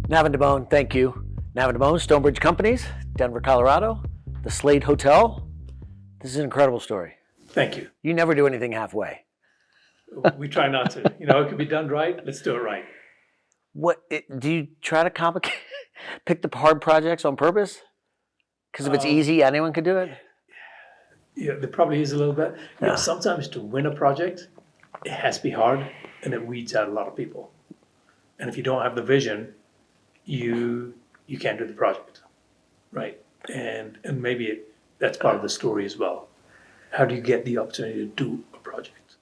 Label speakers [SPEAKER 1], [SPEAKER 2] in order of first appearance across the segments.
[SPEAKER 1] Navin Dimond, thank you. Navin Dimond, Stonebridge Companies, Denver, Colorado, the Slate Hotel. This is an incredible story.
[SPEAKER 2] Thank you.
[SPEAKER 1] You never do anything halfway.
[SPEAKER 2] We try not to. It can be done right. Let's do it right.
[SPEAKER 1] Do you try to pick the hard projects on purpose? Because if it's easy, anyone could do it?
[SPEAKER 2] Yeah, there probably is a little bit.
[SPEAKER 1] Yeah.
[SPEAKER 2] Sometimes to win a project, it has to be hard, and it weeds out a lot of people. And if you don't have the vision, you can't do the project, right? And maybe that's part of the story as well. How do you get the opportunity to do a project?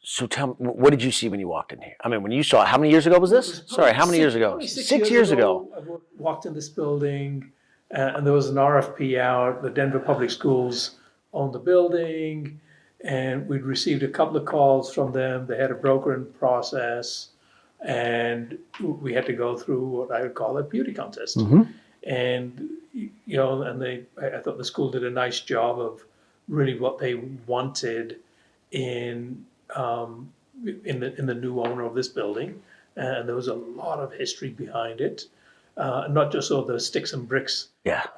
[SPEAKER 1] So tell me, what did you see when you walked in here? I mean, when you saw it, how many years ago was this? Sorry, how many years ago?
[SPEAKER 2] 6 years ago. I walked in this building, and there was an RFP out. The Denver Public Schools owned the building, and we'd received a couple of calls from them. They had a broker in process, and we had to go through what I would call a beauty contest.
[SPEAKER 1] Mm-hmm.
[SPEAKER 2] And I thought the school did a nice job of really what they wanted in the new owner of this building, and there was a lot of history behind it, not just all the sticks and bricks,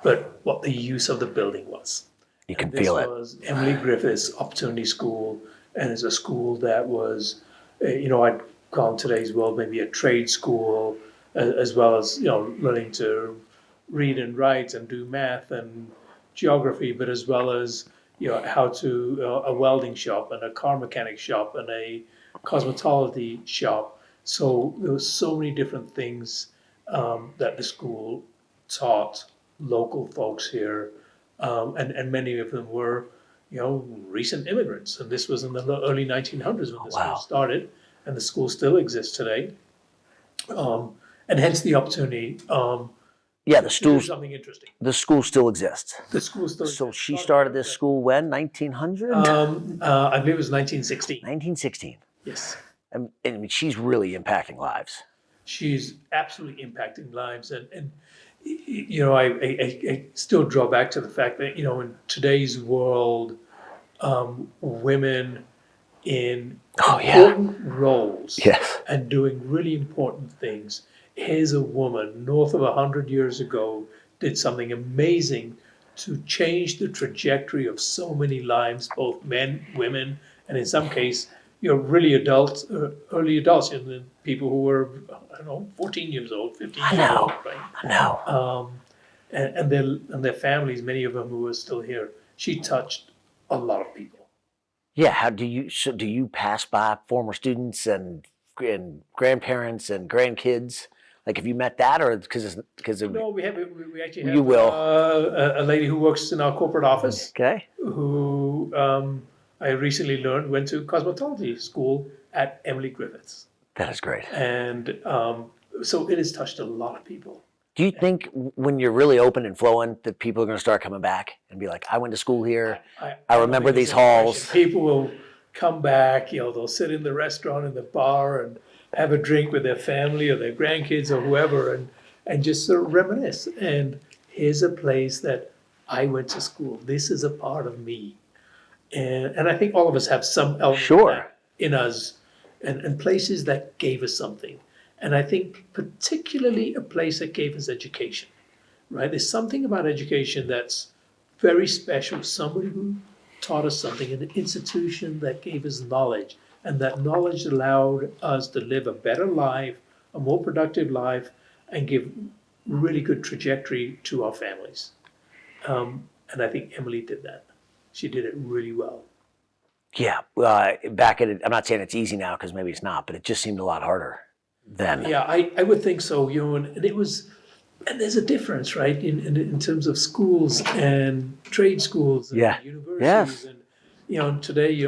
[SPEAKER 2] but what the use of the building was.
[SPEAKER 1] You can feel it.
[SPEAKER 2] This was Emily Griffith's Opportunity School, and it's a school that was, I'd call in today's world maybe a trade school, as well as learning to read and write and do math and geography, but as well as how to a welding shop and a car mechanic shop and a cosmetology shop. So there were so many different things that the school taught local folks here, and many of them were recent immigrants. And this was in the early 1900s when the school started, and the school still exists today. And hence the opportunity.
[SPEAKER 1] The school.
[SPEAKER 2] Something interesting.
[SPEAKER 1] The school still exists.
[SPEAKER 2] The school still.
[SPEAKER 1] So she started this school when 1900.
[SPEAKER 2] I believe it was 1916.
[SPEAKER 1] 1916.
[SPEAKER 2] Yes.
[SPEAKER 1] And she's really impacting lives.
[SPEAKER 2] She's absolutely impacting lives, and I still draw back to the fact that in today's world, women in important roles and doing really important things. Here's a woman north of 100 years ago did something amazing to change the trajectory of so many lives, both men, women, and in some case, really adults, early adults, people who were, 14 years old, 15 years old, right?
[SPEAKER 1] I know.
[SPEAKER 2] And their families, many of them who are still here. She touched a lot of people.
[SPEAKER 1] Yeah. How do you pass by former students and grandparents and grandkids? Like, have you met that, or because
[SPEAKER 2] no, we actually have
[SPEAKER 1] you will
[SPEAKER 2] a lady who works in our corporate office.
[SPEAKER 1] Okay.
[SPEAKER 2] Who I recently learned went to cosmetology school at Emily Griffith's.
[SPEAKER 1] That is great.
[SPEAKER 2] And so it has touched a lot of people.
[SPEAKER 1] Do you think when you're really open and flowing that people are going to start coming back and be like, I went to school here, I remember these halls?
[SPEAKER 2] People will come back, they'll sit in the restaurant, in the bar, and have a drink with their family or their grandkids or whoever, and just sort of reminisce. And here's a place that I went to school. This is a part of me. And I think all of us have some element of that in us, and places that gave us something. And I think particularly a place that gave us education, right? There's something about education that's very special. Somebody who taught us something, an institution that gave us knowledge, and that knowledge allowed us to live a better life, a more productive life, and give really good trajectory to our families. And I think Emily did that. She did it really well.
[SPEAKER 1] Yeah. Back at it, I'm not saying it's easy now because maybe it's not, but it just seemed a lot harder then.
[SPEAKER 2] Yeah, I would think so. And it was, and there's a difference, right, in terms of schools and trade schools and universities.
[SPEAKER 1] Yes.
[SPEAKER 2] And today,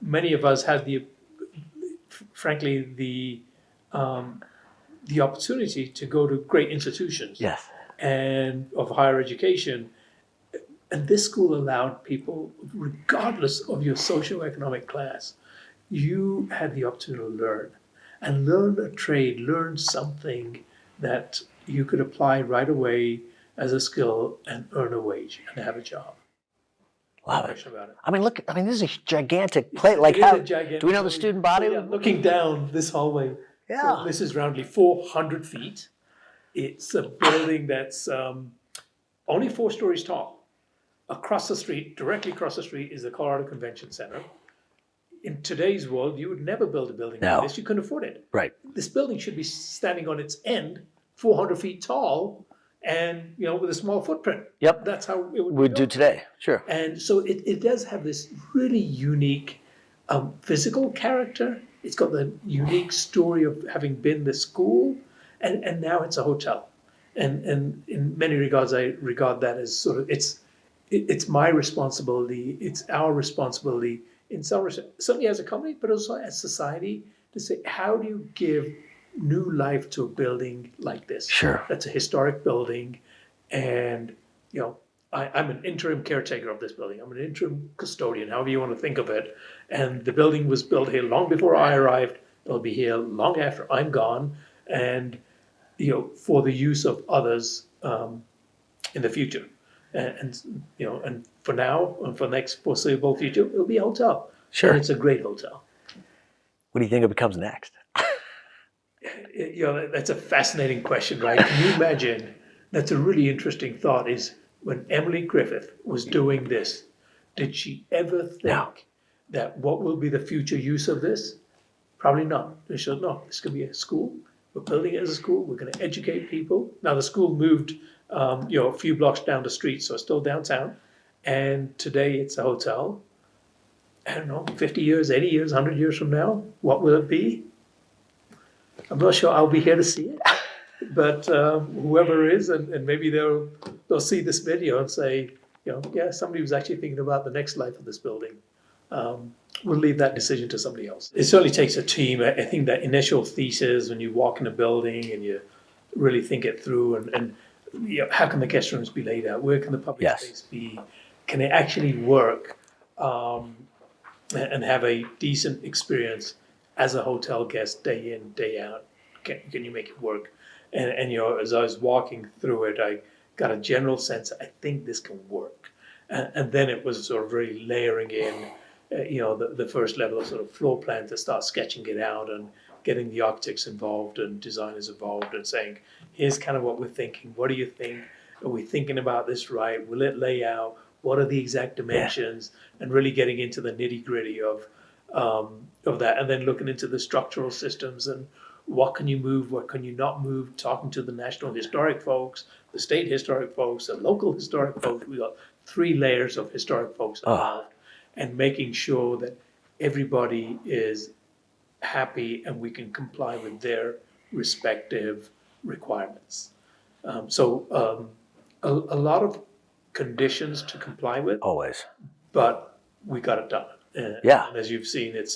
[SPEAKER 2] many of us had the opportunity to go to great institutions.
[SPEAKER 1] Yes.
[SPEAKER 2] And of higher education. And this school allowed people, regardless of your socioeconomic class, you had the opportunity to learn a trade, learn something that you could apply right away as a skill and earn a wage and have a job.
[SPEAKER 1] Love
[SPEAKER 2] No
[SPEAKER 1] it.
[SPEAKER 2] question about it.
[SPEAKER 1] I mean, look, this is a gigantic plate. Like, how do we know the student body?
[SPEAKER 2] Yeah, looking down this hallway.
[SPEAKER 1] Yeah.
[SPEAKER 2] So this is roundly 400 feet. It's a building that's only 4 stories tall. Across the street, directly across the street, is the Colorado Convention Center. In today's world, you would never build a building
[SPEAKER 1] No.
[SPEAKER 2] like this. You couldn't afford it.
[SPEAKER 1] Right.
[SPEAKER 2] This building should be standing on its end, 400 feet tall, and with a small footprint.
[SPEAKER 1] Yep.
[SPEAKER 2] That's how it would be
[SPEAKER 1] Would do
[SPEAKER 2] built.
[SPEAKER 1] today. Sure.
[SPEAKER 2] And so it does have this really unique physical character. It's got the unique story of having been the school, and now it's a hotel. And in many regards, I regard that as sort of it's my responsibility. It's our responsibility in some respects, certainly as a company, but also as society, to say, how do you give new life to a building like this?
[SPEAKER 1] Sure.
[SPEAKER 2] That's a historic building, and I'm an interim caretaker of this building. I'm an interim custodian, however you want to think of it. And the building was built here long before I arrived. It'll be here long after I'm gone, and for the use of others in the future. And for now and for the next foreseeable future, it'll be a hotel.
[SPEAKER 1] Sure.
[SPEAKER 2] And it's a great hotel.
[SPEAKER 1] What do you think it becomes next?
[SPEAKER 2] That's a fascinating question, right? Can you imagine? That's a really interesting thought. Is when Emily Griffith was doing this, did she ever think
[SPEAKER 1] No.
[SPEAKER 2] that what will be the future use of this? Probably not. She said, no, this could be a school. We're building it as a school. We're going to educate people. Now, the school moved a few blocks down the street, so it's still downtown. And today it's a hotel. I don't know, 50 years, 80 years, 100 years from now, what will it be? I'm not sure I'll be here to see it. But whoever is, and maybe they'll see this video and say, yeah, somebody was actually thinking about the next life of this building. We'll leave that decision to somebody else. It certainly takes a team. I think that initial thesis, when you walk in a building and you really think it through, and how can the guest rooms be laid out? Where can the public
[SPEAKER 1] Yes.
[SPEAKER 2] space be? Can it actually work and have a decent experience as a hotel guest day in, day out? Can you make it work? And as I was walking through it, I got a general sense, I think this can work. And then it was sort of really layering in, the first level of sort of floor plan to start sketching it out and getting the architects involved and designers involved and saying, here's kind of what we're thinking. What do you think? Are we thinking about this right? Will it lay out? What are the exact dimensions? Yeah. And really getting into the nitty gritty of that, and then looking into the structural systems and what can you move, what can you not move, talking to the National Historic folks, the state historic folks, the local historic folks. We got 3 layers of historic folks involved, and making sure that everybody is happy and we can comply with their respective requirements. So a lot of conditions to comply with,
[SPEAKER 1] Always.
[SPEAKER 2] but we got it done. And as you've seen, it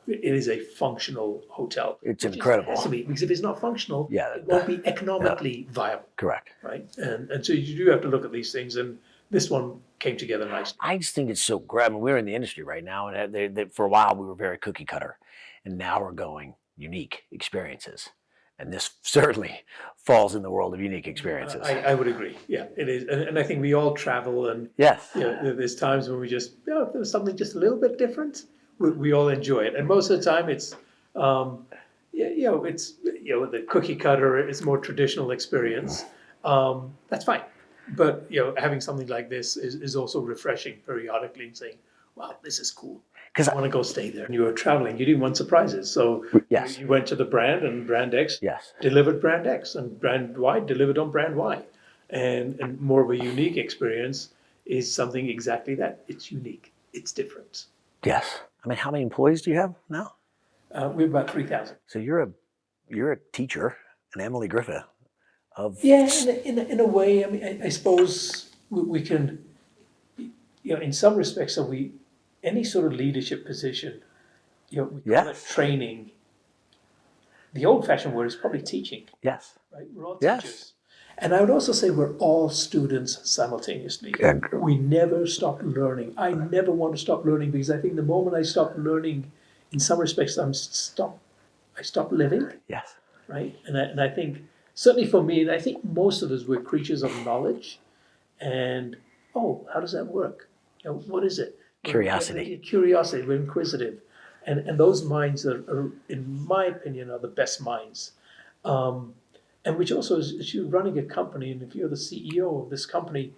[SPEAKER 2] is a functional hotel.
[SPEAKER 1] It's incredible.
[SPEAKER 2] It has to be, because if it's not functional,
[SPEAKER 1] Yeah,
[SPEAKER 2] it won't be economically viable.
[SPEAKER 1] Correct.
[SPEAKER 2] Right? And so you do have to look at these things, and this one came together nicely.
[SPEAKER 1] I just think it's so great. I mean, we're in the industry right now, and for a while we were very cookie cutter, and now we're going unique experiences. And this certainly falls in the world of unique experiences.
[SPEAKER 2] I would agree. Yeah, it is. And I think we all travel, and
[SPEAKER 1] yes,
[SPEAKER 2] there's times when we just, if there's something just a little bit different, we all enjoy it. And most of the time it's, it's, the cookie cutter, it's more traditional experience. That's fine. But, having something like this is also refreshing periodically, and saying, wow, this is cool. Because I want to go stay there. And you were traveling, you didn't want surprises. So
[SPEAKER 1] yes.
[SPEAKER 2] you went to the brand, and brand X delivered brand X, and brand Y delivered on brand Y. And more of a unique experience is something exactly that. It's unique. It's different.
[SPEAKER 1] Yes. I mean, how many employees do you have now?
[SPEAKER 2] We have about 3,000.
[SPEAKER 1] So you're a teacher, an Emily Griffith of...
[SPEAKER 2] Yeah, in a way. I mean, I suppose we can, in some respects, any sort of leadership position, we call it training. The old-fashioned word is probably teaching.
[SPEAKER 1] Yes.
[SPEAKER 2] Right? We're all teachers. And I would also say we're all students simultaneously. We never stop learning. I never want to stop learning, because I think the moment I stop learning, in some respects, I stop living.
[SPEAKER 1] Yes.
[SPEAKER 2] Right? And I think, certainly for me, and I think most of us, we're creatures of knowledge. And, how does that work? What is it?
[SPEAKER 1] Curiosity.
[SPEAKER 2] We're inquisitive. And those minds are, in my opinion, are the best minds. And and which also is, if you're running a company and if you're the CEO of this company,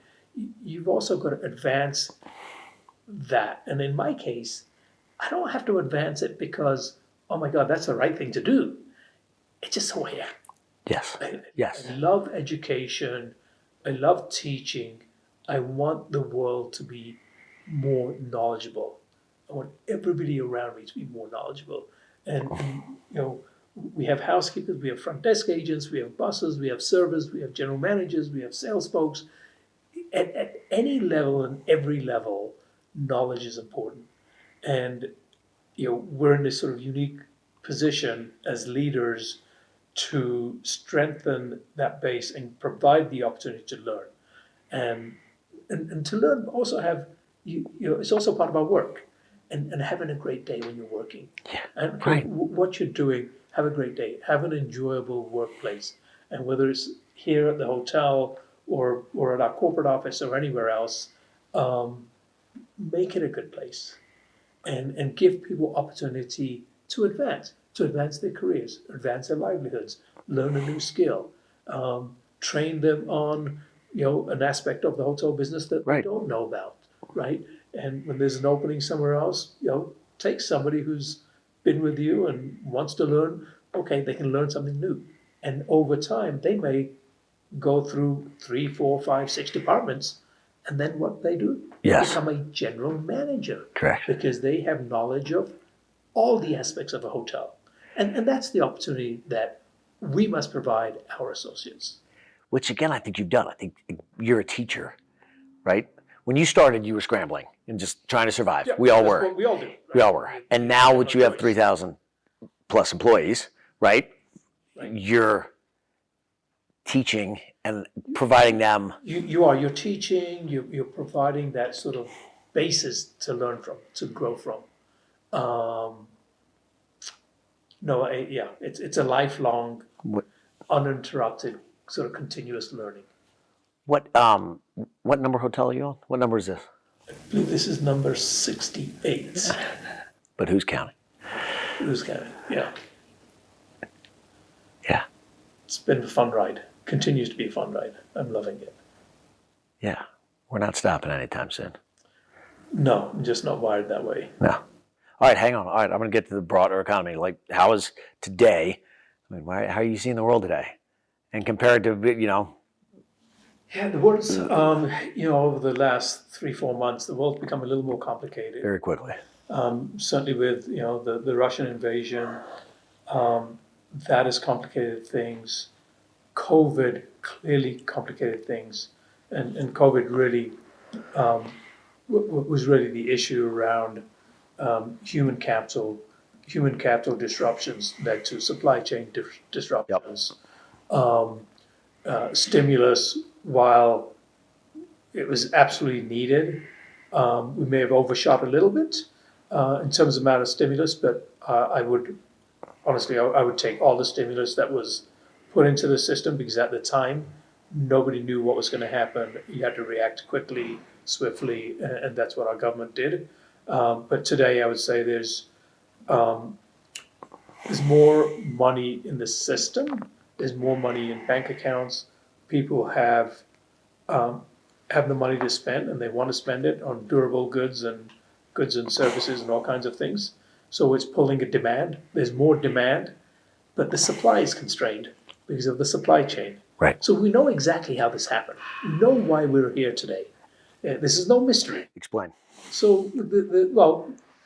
[SPEAKER 2] you've also got to advance that. And in my case, I don't have to advance it because, oh my God, that's the right thing to do. It's just who I am.
[SPEAKER 1] Yes. Yes.
[SPEAKER 2] I love education. I love teaching. I want the world to be more knowledgeable. I want everybody around me to be more knowledgeable. And we have housekeepers, we have front desk agents, we have buses, we have servers, we have general managers, we have sales folks. At any level and every level, knowledge is important. And we're in this sort of unique position as leaders to strengthen that base and provide the opportunity to learn. And to learn also have, it's also part of our work. And having a great day when you're working.
[SPEAKER 1] Yeah,
[SPEAKER 2] and
[SPEAKER 1] right.
[SPEAKER 2] What you're doing, have a great day. Have an enjoyable workplace. And whether it's here at the hotel or at our corporate office or anywhere else, make it a good place. And give people opportunity to advance their careers, advance their livelihoods, learn a new skill, train them on an aspect of the hotel business that
[SPEAKER 1] Right.
[SPEAKER 2] they don't know about, right? And when there's an opening somewhere else, take somebody who's been with you and wants to learn. Okay, they can learn something new, and over time they may go through 3, 4, 5, 6 departments, and then what they do?
[SPEAKER 1] Yes.
[SPEAKER 2] Become a general manager.
[SPEAKER 1] Correct.
[SPEAKER 2] Because they have knowledge of all the aspects of a hotel. And that's the opportunity that we must provide our associates.
[SPEAKER 1] Which again, I think you've done. I think you're a teacher, right? When you started, you were scrambling and just trying to survive.
[SPEAKER 2] Yeah,
[SPEAKER 1] we all
[SPEAKER 2] that's
[SPEAKER 1] were.
[SPEAKER 2] what we all do. Right?
[SPEAKER 1] We all were. And now, which you have 3,000 plus employees, right?
[SPEAKER 2] Right.
[SPEAKER 1] You're teaching and providing them.
[SPEAKER 2] You're teaching. You're providing that sort of basis to learn from, to grow from. It's a lifelong, uninterrupted sort of continuous learning.
[SPEAKER 1] What number hotel are you on? What number is this?
[SPEAKER 2] I believe this is number 68.
[SPEAKER 1] But who's counting?
[SPEAKER 2] Who's counting? Yeah.
[SPEAKER 1] Yeah.
[SPEAKER 2] It's been a fun ride. Continues to be a fun ride. I'm loving it.
[SPEAKER 1] Yeah. We're not stopping anytime soon.
[SPEAKER 2] No, I'm just not wired that way.
[SPEAKER 1] No. All right, hang on. All right, I'm going to get to the broader economy. Like, how is today? I mean, how are you seeing the world today? And compared to,
[SPEAKER 2] Yeah, the world's, over the last 3-4 months, the world's become a little more complicated.
[SPEAKER 1] very quickly.
[SPEAKER 2] Certainly with, the Russian invasion, that has complicated things. COVID clearly complicated things. And COVID really was really the issue around human capital disruptions led to supply chain disruptions. Stimulus, while it was absolutely needed, we may have overshot a little bit in terms of amount of stimulus, but I would take all the stimulus that was put into the system because at the time, nobody knew what was going to happen. You had to react quickly, swiftly, and that's what our government did. But today, I would say there's more money in the system. There's more money in bank accounts. People have the money to spend, and they want to spend it on durable goods and services and all kinds of things. So it's pulling a demand. There's more demand, but the supply is constrained because of the supply chain.
[SPEAKER 1] Right.
[SPEAKER 2] So we know exactly how this happened. We know why we're here today. This is no mystery.
[SPEAKER 1] Explain.
[SPEAKER 2] So,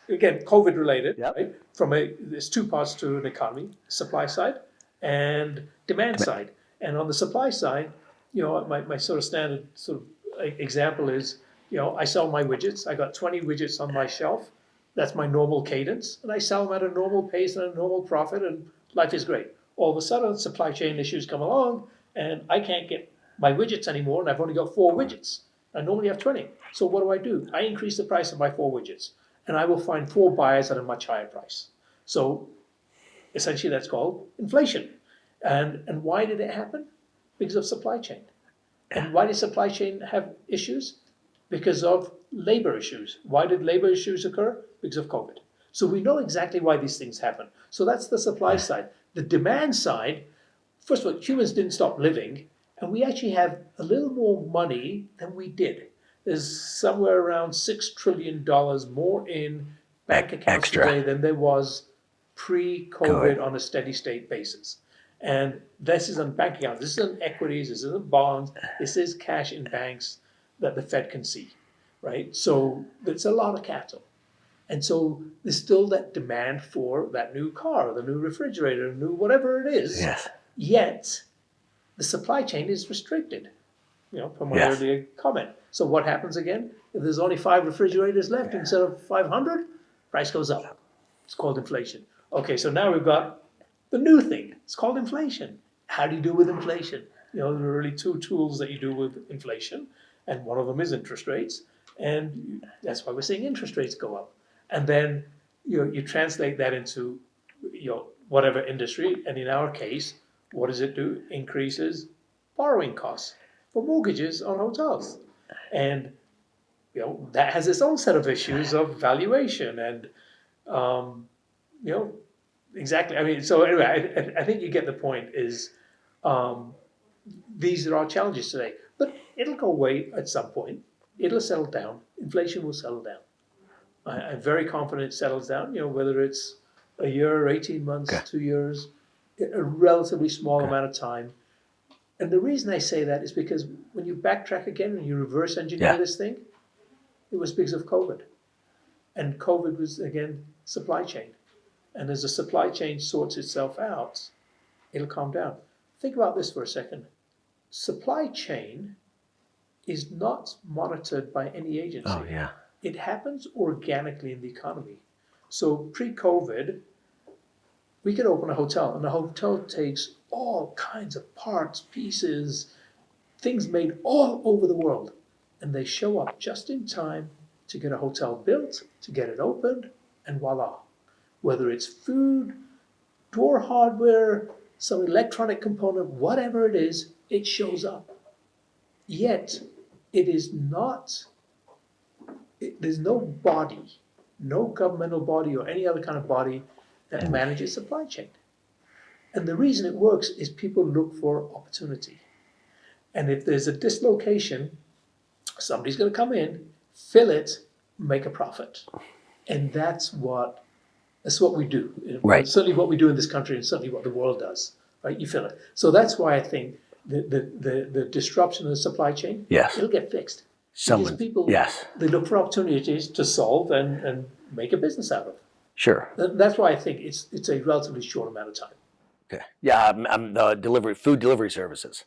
[SPEAKER 2] again, COVID related,
[SPEAKER 1] Yep.
[SPEAKER 2] right? There's two parts to an economy: supply side and demand side. And on the supply side, my sort of standard sort of example is, I sell my widgets. I got 20 widgets on my shelf. That's my normal cadence, and I sell them at a normal pace and a normal profit, and life is great. All of a sudden, supply chain issues come along, and I can't get my widgets anymore, and I've only got 4 widgets. I normally have 20. So what do? I increase the price of my 4 widgets, and I will find 4 buyers at a much higher price. So essentially that's called inflation. And why did it happen? Because of supply chain. And why did supply chain have issues? Because of labor issues. Why did labor issues occur? Because of COVID. So we know exactly why these things happen. So that's the supply side. The demand side, first of all, humans didn't stop living, and we actually have a little more money than we did. There's somewhere around $6 trillion more in bank accounts
[SPEAKER 1] Extra.
[SPEAKER 2] today than there was pre-COVID
[SPEAKER 1] Good.
[SPEAKER 2] on a steady state basis. And this is on bank accounts. This is on equities. This is on bonds. This is cash in banks that the Fed can see, right? So it's a lot of capital. And so there's still that demand for that new car, the new refrigerator, the new whatever it is.
[SPEAKER 1] Yes.
[SPEAKER 2] Yet the supply chain is restricted, from my
[SPEAKER 1] Yes.
[SPEAKER 2] earlier comment. So what happens again? If there's only 5 refrigerators left instead of 500, price goes up. It's called inflation. Okay, so now we've got the new thing. It's called inflation. How do you deal with inflation? There are really 2 tools that you do with inflation, and one of them is interest rates. And that's why we're seeing interest rates go up. And then you translate that into whatever industry, and in our case, what does it do? Increases borrowing costs for mortgages on hotels. And that has its own set of issues of valuation and exactly. I mean, so anyway, I think you get the point. Is these are our challenges today, but it'll go away at some point. It'll settle down. Inflation will settle down. I'm very confident it settles down. Whether it's a year, 18 months,
[SPEAKER 1] Okay.
[SPEAKER 2] 2 years, a relatively small amount of time. And the reason I say that is because when you backtrack again and you reverse engineer this thing, it was because of COVID. And COVID was, again, supply chain. And as the supply chain sorts itself out, it'll calm down. Think about this for a second. Supply chain is not monitored by any agency.
[SPEAKER 1] Oh, yeah.
[SPEAKER 2] It happens organically in the economy. So pre-COVID, we could open a hotel, and the hotel takes all kinds of parts, pieces, things made all over the world. And they show up just in time to get a hotel built, to get it opened, and voila. Whether it's food, door hardware, some electronic component, whatever it is, it shows up. Yet, it is not, there's no body, no governmental body or any other kind of body that manages supply chain. And the reason it works is people look for opportunity. And if there's a dislocation, somebody's going to come in, fill it, make a profit. And that's what we do.
[SPEAKER 1] Right.
[SPEAKER 2] Certainly what we do in this country, and certainly what the world does. Right? You fill it. So that's why I think the disruption of the supply chain,
[SPEAKER 1] Yes.
[SPEAKER 2] it'll get fixed.
[SPEAKER 1] Someone.
[SPEAKER 2] Because people,
[SPEAKER 1] Yes.
[SPEAKER 2] they look for opportunities to solve and make a business out of.
[SPEAKER 1] Sure.
[SPEAKER 2] That's why I think it's a relatively short amount of time.
[SPEAKER 1] Okay. Yeah. I'm the food delivery services.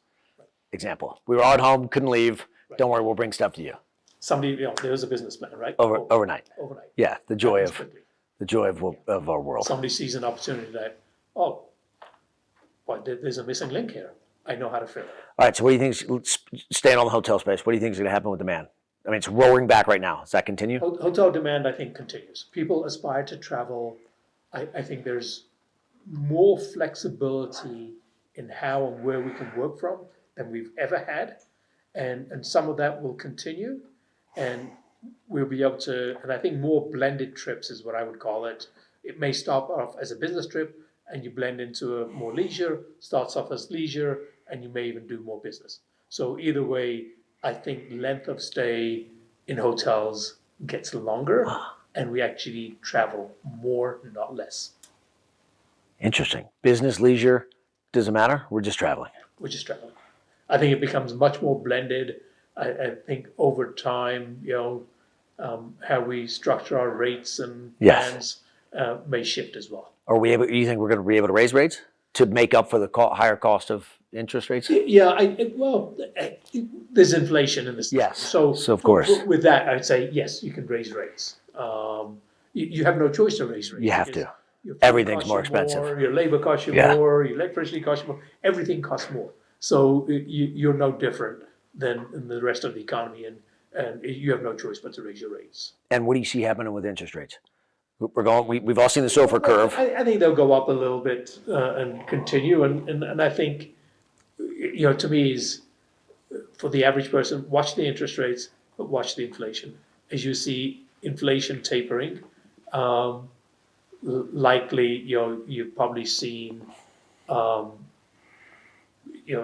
[SPEAKER 1] Example. We were all at home, couldn't leave.
[SPEAKER 2] Right.
[SPEAKER 1] Don't worry, we'll bring stuff to you.
[SPEAKER 2] Somebody, there's a businessman, right?
[SPEAKER 1] Overnight.
[SPEAKER 2] Overnight.
[SPEAKER 1] Yeah. The joy
[SPEAKER 2] Happens
[SPEAKER 1] of
[SPEAKER 2] quickly.
[SPEAKER 1] of our world.
[SPEAKER 2] Somebody sees an opportunity that, oh, boy, there's a missing link here. I know how to fill it.
[SPEAKER 1] All right. So what do you think? Staying on the hotel space. What do you think is going to happen with demand? I mean, it's roaring back right now. Does that continue?
[SPEAKER 2] Hotel demand, I think, continues. People aspire to travel. I think there's more flexibility in how and where we can work from than we've ever had. And some of that will continue. And we'll be able to, and I think more blended trips is what I would call it. It may start off as a business trip and you blend into a more leisure, starts off as leisure, and you may even do more business. So either way, I think length of stay in hotels gets longer and we actually travel more, not less.
[SPEAKER 1] Interesting. Business, leisure, doesn't matter. We're just traveling.
[SPEAKER 2] We're just traveling. I think it becomes much more blended. I think over time, how we structure our rates and plans may shift as well.
[SPEAKER 1] Are we able? You think we're going to be able to raise rates to make up for the higher cost of interest rates?
[SPEAKER 2] Yeah, there's inflation in this.
[SPEAKER 1] Yes.
[SPEAKER 2] So
[SPEAKER 1] of course.
[SPEAKER 2] With that, I'd say yes, you can raise rates. You have no choice to raise rates.
[SPEAKER 1] You have to.
[SPEAKER 2] Your food
[SPEAKER 1] Everything's
[SPEAKER 2] costs
[SPEAKER 1] more
[SPEAKER 2] you
[SPEAKER 1] expensive.
[SPEAKER 2] more, your labor costs you more, your electricity costs you more. Everything costs more. So you're no different than in the rest of the economy, and you have no choice but to raise your rates.
[SPEAKER 1] And what do you see happening with interest rates? We've all seen the SOFR curve.
[SPEAKER 2] I think they'll go up a little bit and continue, and I think, to me, is for the average person, watch the interest rates, but watch the inflation. As you see inflation tapering, likely, you've probably seen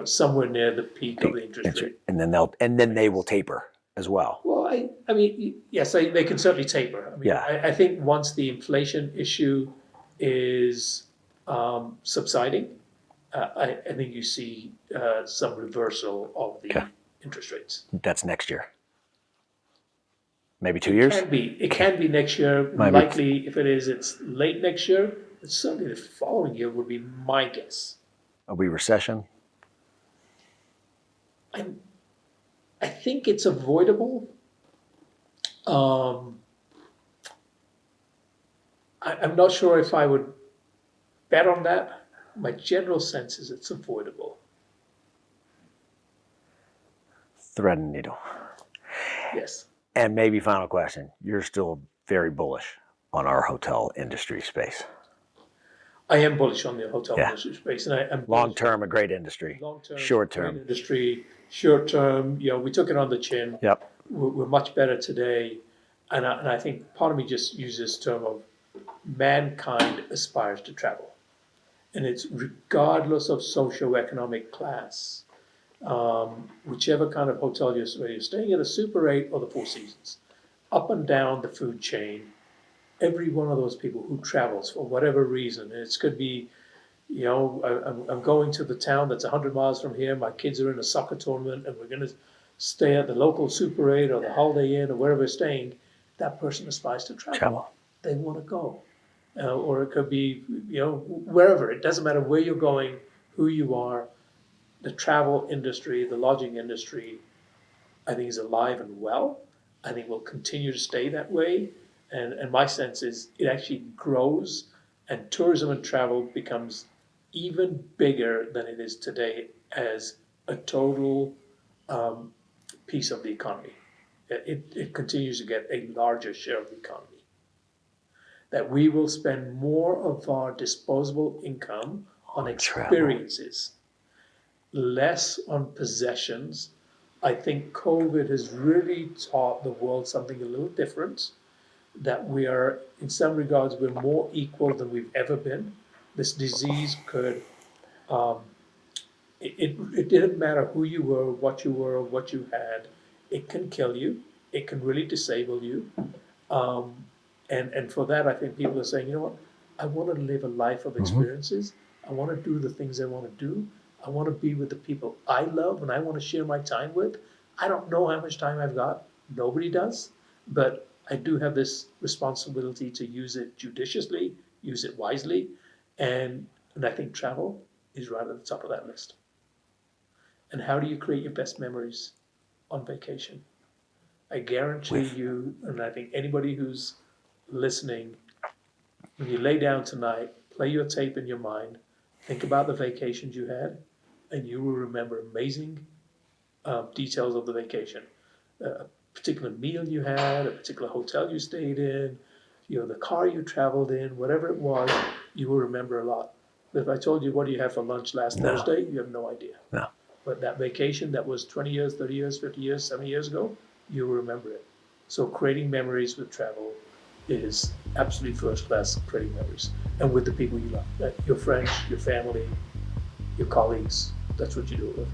[SPEAKER 2] somewhere near the peak of the interest rate.
[SPEAKER 1] And then they will taper as well.
[SPEAKER 2] Well, I mean, yes, they can certainly taper. I mean,
[SPEAKER 1] Yeah.
[SPEAKER 2] I think once the inflation issue is subsiding, I think you see some reversal of the
[SPEAKER 1] Okay.
[SPEAKER 2] interest rates.
[SPEAKER 1] That's next year. Maybe 2 years?
[SPEAKER 2] It can be next year.
[SPEAKER 1] Maybe.
[SPEAKER 2] Likely, if it is, it's late next year. But certainly the following year would be my guess.
[SPEAKER 1] Are we recession?
[SPEAKER 2] I think it's avoidable. I'm not sure if I would bet on that. My general sense is it's avoidable.
[SPEAKER 1] Thread and needle.
[SPEAKER 2] Yes.
[SPEAKER 1] And maybe final question. You're still very bullish on our hotel industry space.
[SPEAKER 2] I am bullish on the hotel
[SPEAKER 1] Yeah.
[SPEAKER 2] industry space, and I'm
[SPEAKER 1] Long term, a great industry.
[SPEAKER 2] long term,
[SPEAKER 1] Short
[SPEAKER 2] great
[SPEAKER 1] term.
[SPEAKER 2] industry. Short term, we took it on the chin.
[SPEAKER 1] Yep.
[SPEAKER 2] We're much better today, and I think part of me just uses this term of mankind aspires to travel, and it's regardless of socioeconomic class. Whichever kind of hotel you're staying at, the Super 8 or the Four Seasons, up and down the food chain, every one of those people who travels for whatever reason, it could be, I'm going to the town that's 100 miles from here, my kids are in a soccer tournament, and we're going to stay at the local Super 8 or the Holiday Inn or wherever we're staying, that person aspires to travel. They want to go. Or it could be, wherever. It doesn't matter where you're going, who you are. The travel industry, the lodging industry, I think is alive and well. I think will continue to stay that way. And my sense is it actually grows, and tourism and travel becomes even bigger than it is today as a total piece of the economy. It continues to get a larger share of the economy. That we will spend more of our disposable income on experiences. Less on possessions. I think COVID has really taught the world something a little different, that we are, in some regards, we're more equal than we've ever been. This disease could, it didn't matter who you were, what you had, it can kill you, it can really disable you. And for that, I think people are saying, you know what, I want to live a life of experiences. I want to do the things I want to do. I want to be with the people I love and I want to share my time with. I don't know how much time I've got. Nobody does. But I do have this responsibility to use it judiciously, use it wisely. And I think travel is right at the top of that list. And how do you create your best memories on vacation? I guarantee you, and I think anybody who's listening, when you lay down tonight, play your tape in your mind, think about the vacations you had, and you will remember amazing details of the vacation. A particular meal you had, a particular hotel you stayed in, the car you traveled in, whatever it was, you will remember a lot. But if I told you what do you have for lunch last Thursday, you have no idea.
[SPEAKER 1] No.
[SPEAKER 2] But that vacation that was 20 years, 30 years, 50 years, 70 years ago, you will remember it. So creating memories with travel is absolutely first class, creating memories. And with the people you love, your friends, your family, your colleagues, that's what you do it with.